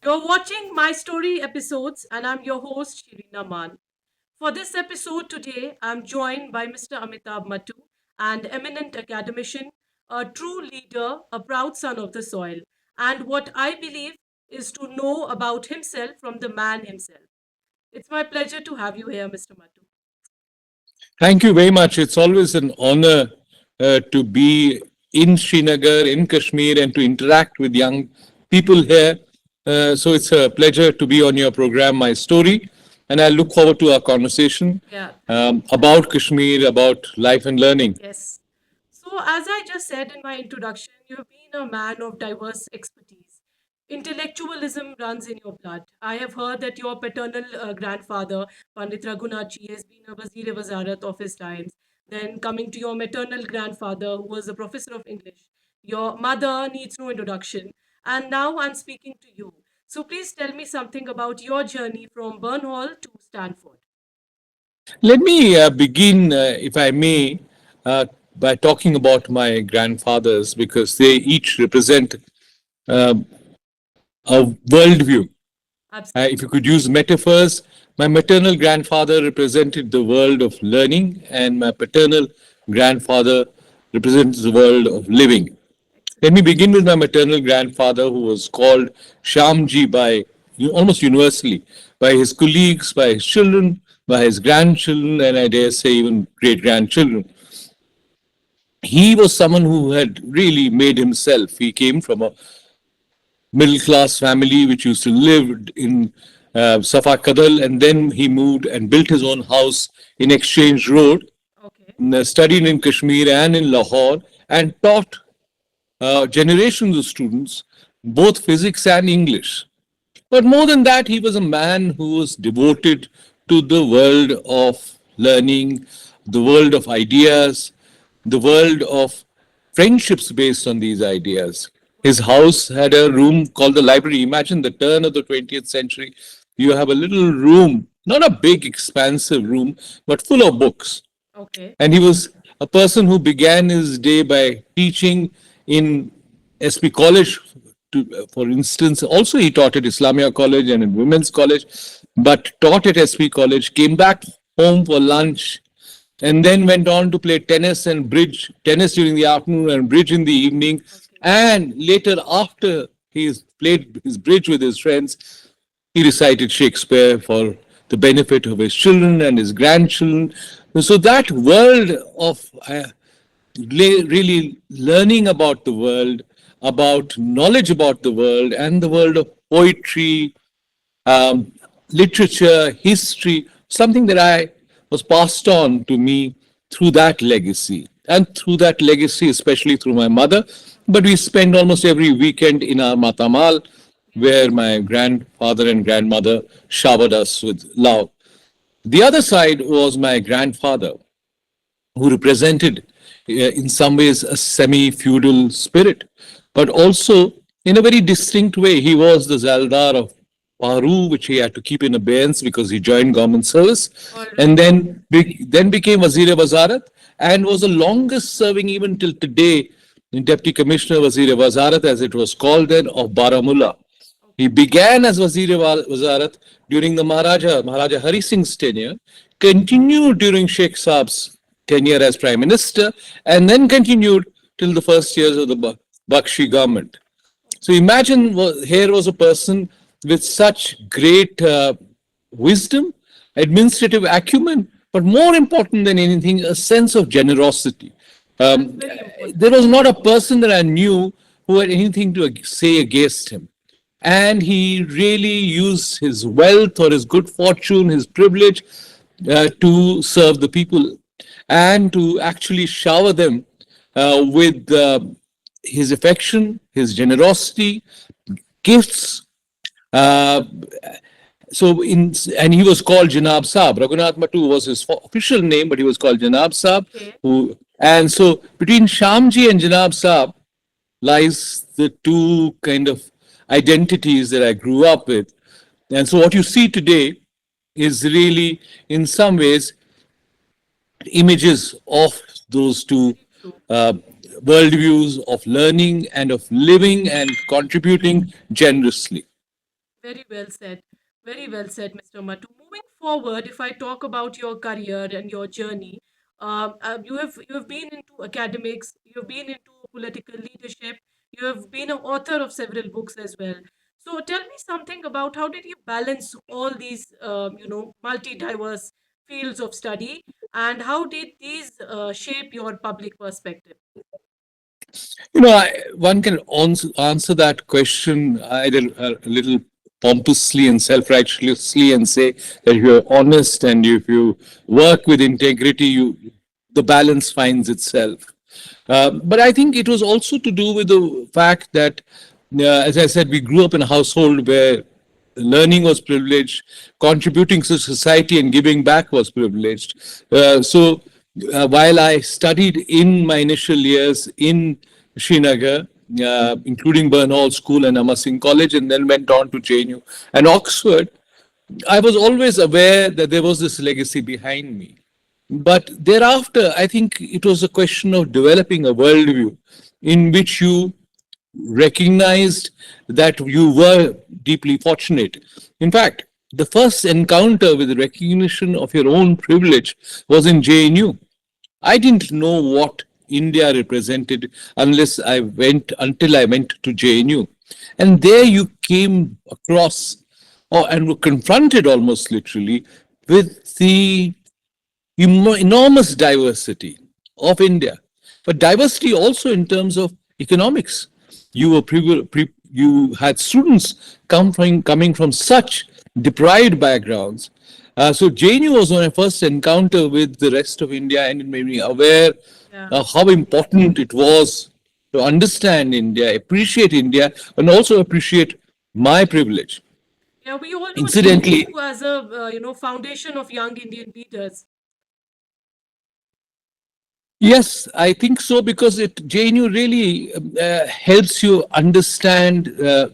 You're watching My Story episodes, and I'm your host, Shirina Man. For this episode today, I'm joined by Mr. Amitabh Mattoo, an eminent academician, a true leader, a proud son of the soil, and what I believe is to know about himself from the man himself. It's my pleasure to have you here, Mr. Mattoo. Thank you very much. It's always an honor to be in Srinagar, in Kashmir, and to interact with young people here. So it's a pleasure to be on your program, My Story. And I look forward to our conversation Yeah. about Kashmir, about life and learning. Yes. So, as I just said in my introduction, you've been a man of diverse expertise. Intellectualism runs in your blood. I have heard that your paternal grandfather, Pandit Raghunath Ji, has been a Wazir Wazarat of his times. Then, coming to your maternal grandfather, who was a professor of English. Your mother needs no introduction. And now I'm speaking to you. So, please tell me something about your journey from Burnhall to Stanford. Let me begin, if I may, uh, by talking about my grandfathers because they each represent uh, a worldview. If you Absolutely. could use metaphors, my maternal grandfather represented the world of learning, and my paternal grandfather represents the world of living. Let Excellent. me begin with my maternal grandfather, who was called Shamji by almost universally by his colleagues, by his children, by his grandchildren, and I dare say even great grandchildren. He was someone who had really made himself. He came from a middle class family which used to live in Safa Kadal, and then he moved and built his own house in Exchange Road, Okay. studied in Kashmir and in Lahore, and taught generations of students both physics and English. But more than that, he was a man who was devoted to the world of learning, the world of ideas, the world of friendships based on these ideas. His house had a room called the library. Imagine the turn of the 20th century. You have a little room, not a big, expansive room, but full of books. Okay. And he was a person who began his day by teaching in SP College. For instance, also he taught at Islamia College and in Women's College, but taught at SP College, came back home for lunch, and then went on to play tennis and bridge, tennis during the afternoon and bridge in the evening. Okay. And later, after he played his bridge with his friends, he recited Shakespeare for the benefit of his children and his grandchildren. So that world of really learning about the world, about knowledge about the world, and the world of poetry, um, literature, history, something that I was passed on to me through that legacy. And through that legacy, especially through my mother. But we spend almost every weekend in our Matamal, where my grandfather and grandmother showered us with love. The other side was my grandfather, who represented, in some ways, a semi feudal spirit, but also in a very distinct way. He was the Zaldar of Paru, which he had to keep in abeyance because he joined government service, All and right. then became Wazir Wazarat and was the longest serving, even till today, Deputy Commissioner Wazir Wazarat, as it was called then, of Baramulla. He Okay. began as Wazir Wazarat during the Maharaja Hari Singh's tenure, continued during Sheikh Saab's tenure as Prime Minister, and then continued till the first years of the Bakshi government. So imagine here was a person with such great wisdom, administrative acumen, but more important than anything, a sense of generosity. That's Um, very important. there was not a person that I knew who had anything to say against him. And he really used his wealth or his good fortune, his privilege, to serve the people and to actually shower them with his affection, his generosity, gifts. Uh, and he was called Janab Saab. Raghunath Matu was his official name, but he was called Janab Saab. Okay. And so between Shamji and Janab Saab lies the two kind of identities that I grew up with. And so what you see today is really, in some ways, images of those two Very true. uh, worldviews of learning and of living and contributing generously. Very well said. Very well said, Mr. Mattu. Moving forward, if I talk about your career and your journey, you have been into academics, you've been into political leadership, you have been an author of several books as well. So tell me something about how did you balance all these, multi-diverse fields of study, and how did these shape your public perspective? One can answer that question either a little pompously and self-righteously and say that if you're honest and if you work with integrity, the balance finds itself. But I think it was also to do with the fact that, as I said, we grew up in a household where learning was privileged, contributing to society and giving back was privileged. While I studied in my initial years in Srinagar, including Burnhall School and Amar Singh College, and then went on to JNU and Oxford, I was always aware that there was this legacy behind me. But thereafter, I think it was a question of developing a worldview in which you recognized that you were deeply fortunate. In fact, the first encounter with the recognition of your own privilege was in JNU. I didn't know what India represented until I went to JNU. And there you came across and were confronted almost literally with the enormous diversity of India, but diversity also in terms of economics. You had students coming from such deprived backgrounds. So JNU was my first encounter with the rest of India, and it made me aware Yeah. of how important it was to understand India, appreciate India, and also appreciate my privilege. Yeah, we all know Incidentally, JNU as a foundation of young Indian leaders. yes, I think so because it JNU really helps you understand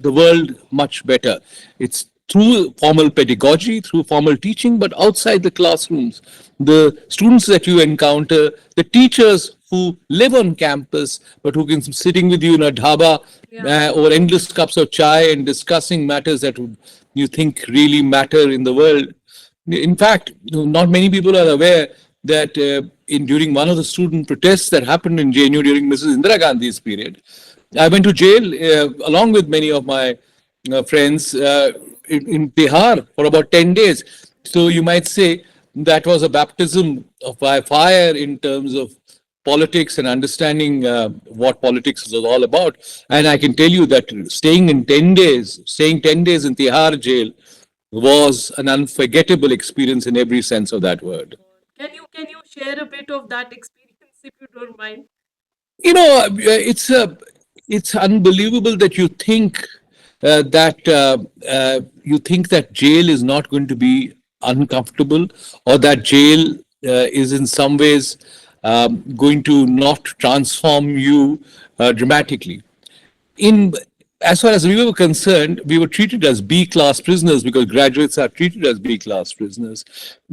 the world much better. It's through formal pedagogy, through formal teaching, but outside the classrooms, the students that you encounter, the teachers who live on campus but who can be sitting with you in a dhaba Yeah. over endless cups of chai and discussing matters that you think really matter in the world. In fact, not many people are aware that in during one of the student protests that happened in JNU during Mrs. Indira Gandhi's period, I went to jail along with many of my friends in Bihar for about 10 days. So you might say that was a baptism of by fire in terms of politics and understanding what politics is all about. And I can tell you that staying 10 days in Tihar jail was an unforgettable experience in every sense of that word. Can you share a bit of that experience if you don't mind? It's unbelievable that you think that jail is not going to be uncomfortable, or that jail is in some ways going to not transform you dramatically. In As far as we were concerned, we were treated as B class prisoners because graduates are treated as B class prisoners.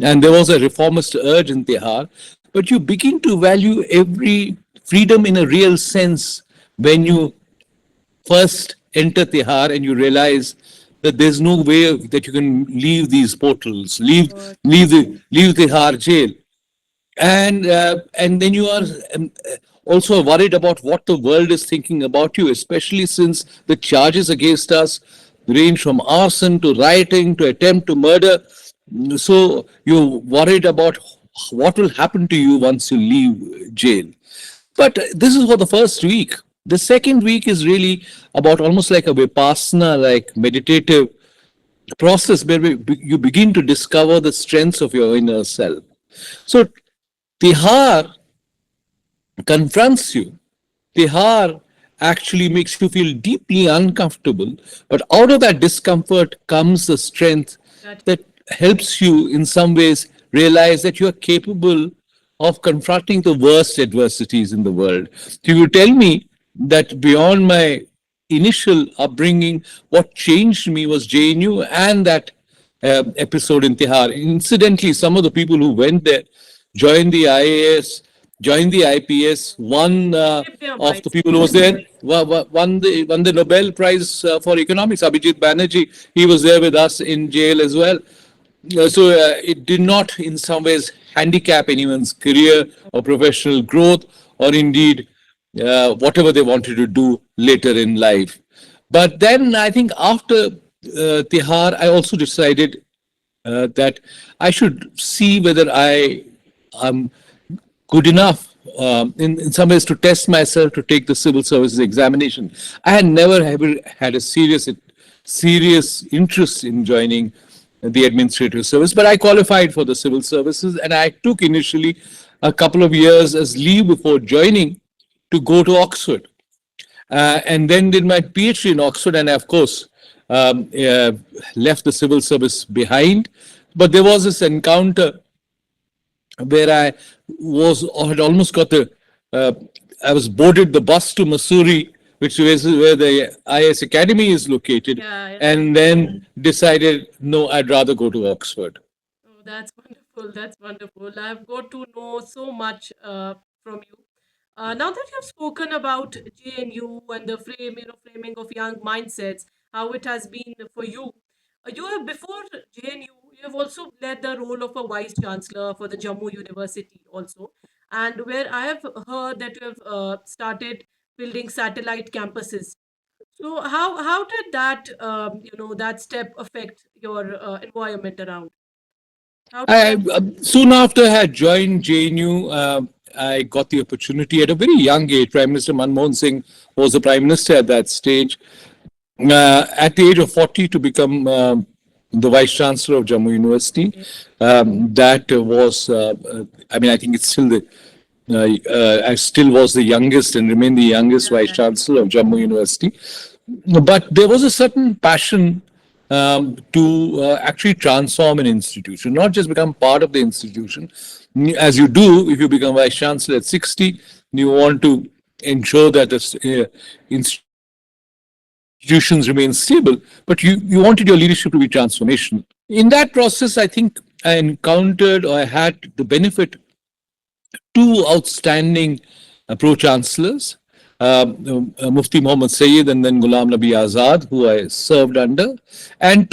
And there was a reformist urge in Tihar. But you begin to value every freedom in a real sense when you first enter Tihar and you realize that there's no way that you can leave these portals, God. leave Tihar jail, and then you are also worried about what the world is thinking about you, especially since the charges against us range from arson to rioting to attempt to murder. So you're worried about what will happen to you once you leave jail. But this is for the first week. The second week is really about almost like a vipassana, like meditative process where you begin to discover the strengths of your inner self. So Tihar confronts you. Tihar actually makes you feel deeply uncomfortable, but out of that discomfort comes the strength That that helps you in some ways realize that you are capable of confronting the worst adversities in the world. So you tell me that beyond my initial upbringing, what changed me was JNU and that episode in Tihar. Incidentally, some of the people who went there joined the IAS joined the IPS, won Shape their of the minds. people who was there, won the Nobel Prize for economics. Abhijit Banerjee, he was there with us in jail as well. So it did not, in some ways, handicap anyone's career or professional growth, or indeed whatever they wanted to do later in life. But then I think after Tihar, I also decided that I should see whether I am good enough in some ways to test myself to take the civil services examination. I had never ever had a serious interest in joining the administrative service, but I qualified for the civil services, and I took initially a couple of years as leave before joining to go to Oxford, and then did my PhD in Oxford, and of course left the civil service behind. But there was this encounter where I was had almost got the I was boarded the bus to Missouri, which is where the IS Academy is located, Yeah, yeah. and then decided no, I'd rather go to Oxford. Oh, that's wonderful. That's wonderful. I've got to know so much from you. Now that you've spoken about JNU and the framing of young mindsets, how it has been for you, you have before JNU, you have also led the role of a vice chancellor for the Jammu University also, and where I have heard that you have started building satellite campuses. So how did that that step affect your environment around? How did that? Soon after I had joined JNU, I got the opportunity at a very young age. Prime Minister Manmohan Singh was the Prime Minister at that stage. At the age of 40 to become the Vice Chancellor of Jammu University. Okay. That was, I mean, I think it's still I still was the youngest and remain the youngest Yeah, Vice yeah. Chancellor of Jammu University. But there was a certain passion to actually transform an institution, not just become part of the institution. As you do, if you become Vice Chancellor at 60, you want to ensure that the institutions remain stable, but you wanted your leadership to be transformational. In that process, I think I encountered or I had the benefit two outstanding pro-chancellors, Mufti Muhammad Sayyid and then Ghulam Nabi Azad, who I served under, and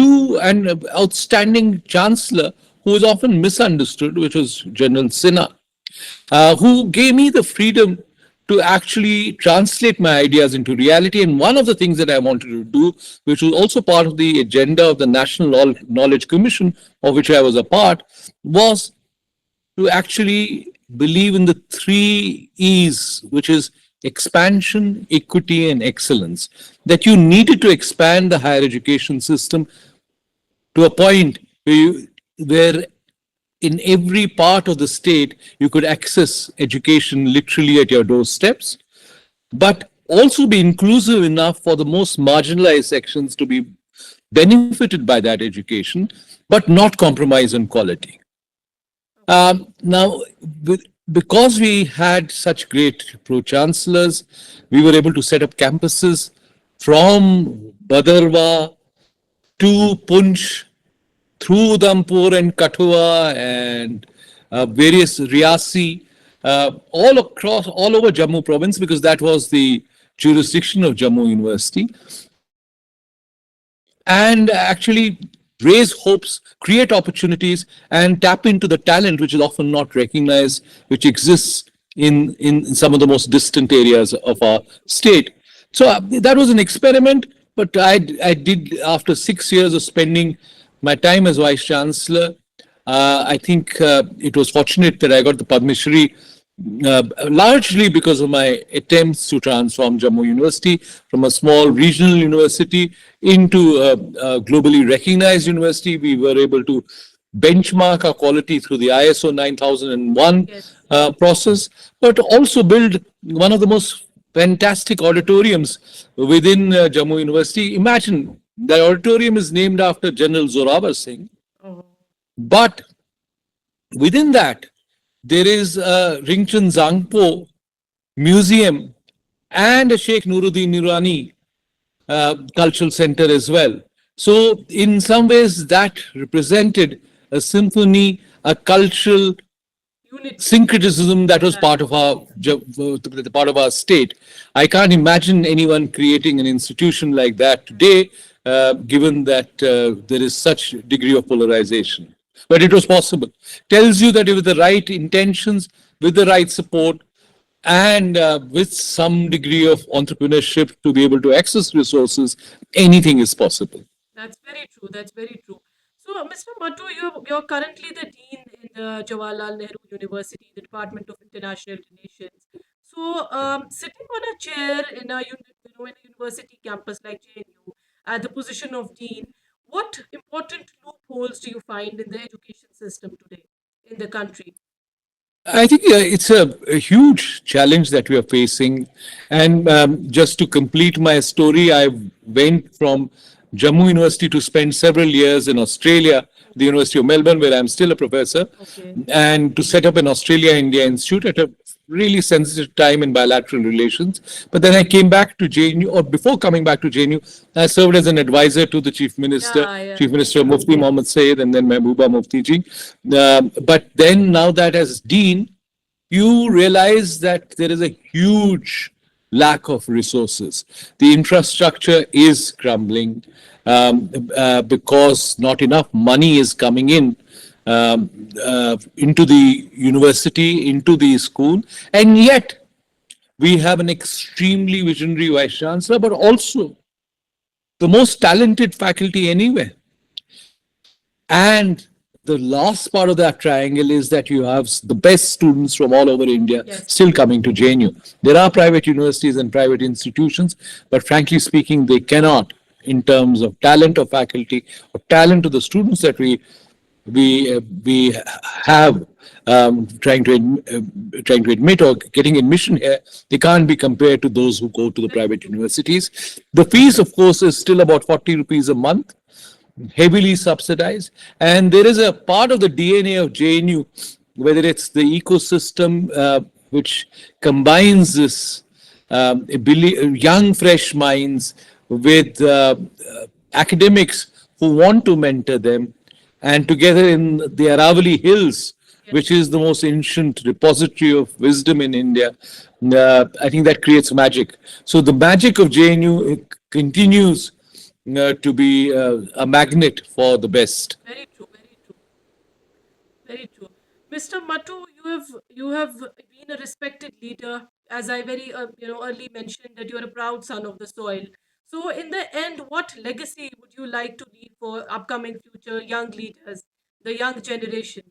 outstanding chancellor who was often misunderstood, which was General Sinha, who gave me the freedom to actually translate my ideas into reality. And one of the things that I wanted to do, which was also part of the agenda of the National Knowledge Commission, of which I was a part, was to actually believe in the three E's, which is expansion, equity, and excellence. That you needed to expand the higher education system to a point where in every part of the state you could access education literally at your doorsteps, but also be inclusive enough for the most marginalized sections to be benefited by that education, but not compromise on quality. Now, because we had such great pro chancellors, we were able to set up campuses from Badarwa to Punch, through Udhampur and Kathua and various Riasi, all across, all over Jammu province, because that was the jurisdiction of Jammu University, and actually raise hopes, create opportunities, and tap into the talent which is often not recognized, which exists in some of the most distant areas of our state. So that was an experiment, but I did, after 6 years of spending my time as Vice Chancellor, I think it was fortunate that I got the Padma Shri, largely because of my attempts to transform Jammu University from a small regional university into a globally recognized university. We were able to benchmark our quality through the ISO 9001 Yes. process, but also build one of the most fantastic auditoriums within Jammu University. Imagine the auditorium is named after General Zorawar Singh, Oh, but within that, there is a Ringchand Zangpo museum and a Sheikh Nuruddin Nurani cultural center as well. So, in some ways, that represented a symphony, a cultural Unity. syncretism that was Right. part of the part of our state. I can't imagine anyone creating an institution like that today, given that there is such degree of polarization. But it was possible. Tells you that with the right intentions, with the right support, and with some degree of entrepreneurship to be able to access resources, anything is possible. That's very true. That's very true. So, Mr. Mattu, you're currently the dean in the Jawaharlal Nehru University, the Department of International Relations. So, sitting on a chair in a in a university campus like JNU, at the position of dean, what important loopholes do you find in the education system today in the country? I think it's a huge challenge that we are facing. And just to complete my story, I went from Jammu University to spend several years in Australia, the University of Melbourne, where I'm still a professor, Okay. and to set up an Australia India Institute at a really sensitive time in bilateral relations. But then I came back to JNU, or before coming back to JNU, I served as an advisor to the Yeah, yeah. Chief Minister Mufti Mohammad Sayed, and then Mehbooba Mufti ji. But then now that as Dean, you realize that there is a huge lack of resources. The infrastructure is crumbling because not enough money is coming in into the university, into the school, and yet we have an extremely visionary vice chancellor, but also the most talented faculty anywhere. And the last part of that triangle is that you have the best students from all over India Yes. still coming to JNU. There are private universities and private institutions, but frankly speaking, they cannot, in terms of talent of faculty or talent of the students that we have trying to admit or getting admission here, they can't be compared to those who go to the Very private true. universities. The fees, of course, is still about 40 rupees a month, heavily subsidized. And there is a part of the DNA of JNU, whether it's the ecosystem which combines this young, fresh minds with academics who want to mentor them, and together in the Aravali Hills, Yes. which is the most ancient repository of wisdom in India. I think that creates magic. So the magic of JNU continues to be a magnet for the best. Very true. Very true. Very true. Mr. Mattu, you have been a respected leader, as I very early mentioned that you're a proud son of the soil. So, in the end, what legacy would you like to leave for upcoming future young leaders, the young generation?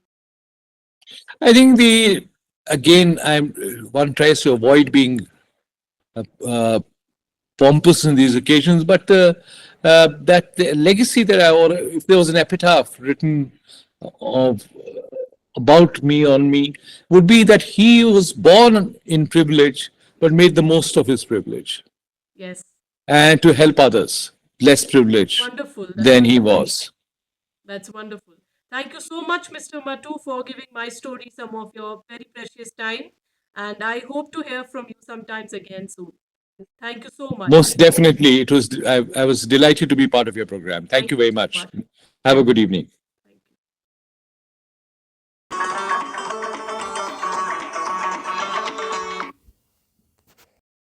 I think the again, I'm one tries to avoid being uh, pompous in these occasions, but that the legacy that or if there was an epitaph written of about me on me, would be that he was born in privilege but made the most of his privilege Yes, and to help others less privileged wonderful. That's than he was. that's wonderful. Thank you so much, Mr. Mattu, for giving my story some of your very precious time, and I hope to hear from you sometimes again soon. Thank you so much. Most definitely, it was. I was delighted to be part of your program. Thank Thank you you very so much. much. Have a good evening.